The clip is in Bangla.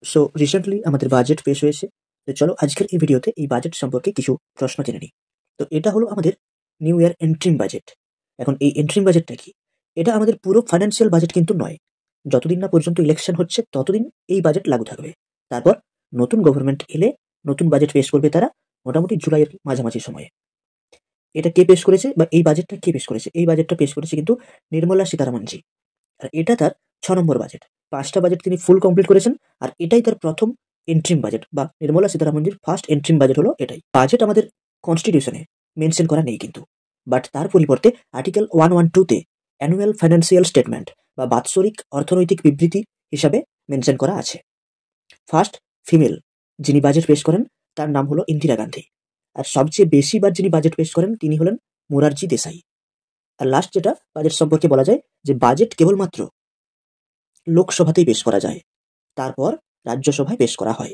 সো রিসেন্টলি আমাদের বাজেট পেশ হয়েছে। তো চলো আজকের এই ভিডিওতে এই বাজেট সম্পর্কে কিছু প্রশ্ন জেনে নিই। তো এটা হলো আমাদের নিউ ইয়ার এন্ট্রিম বাজেট। এখন এই এন্ট্রিম বাজেটটা কি? এটা আমাদের পুরো ফাইন্যান্সিয়াল বাজেট কিন্তু নয়। যতদিন না পর্যন্ত ইলেকশন হচ্ছে ততদিন এই বাজেট লাগু থাকবে। তারপর নতুন গভর্নমেন্ট এলে নতুন বাজেট পেশ করবে তারা মোটামুটি জুলাইয়ের মাঝামাঝি সময়ে। এটা কে পেশ করেছে বা এই বাজেটটা কে পেশ করেছে? এই বাজেটটা পেশ করেছে কিন্তু নির্মলা সীতারামনজি। আর এটা তার ৬ নম্বর বাজেট। ৫টা বাজেট তিনি ফুল কমপ্লিট করেছেন। আর এটাই তার প্রথম এন্ট্রিম বাজেট বা নির্মলা সীতারামনজির ফার্স্ট এন্ট্রিম বাজেট হলো এটাই। বাজেট আমাদের কনস্টিটিউশনে মেনশন করা নেই কিন্তু। বাট তার পরিবর্তে আর্টিকেল 112 তে অ্যানুয়াল ফাইন্যান্সিয়াল স্টেটমেন্ট বা বাৎসরিক অর্থনৈতিক বিবৃতি হিসাবে মেনশন করা আছে। ফার্স্ট ফিমেল যিনি বাজেট পেশ করেন তার নাম হলো ইন্দিরা গান্ধী। আর সবচেয়ে বেশিবার যিনি বাজেট পেশ করেন তিনি হলেন মোরারজি দেশাই। আর লাস্ট যেটা বাজেট সম্পর্কে বলা যায় যে বাজেট কেবলমাত্র লোকসভাতেই পেশ করা যায়, তারপর রাজ্যসভায় পেশ করা হয়।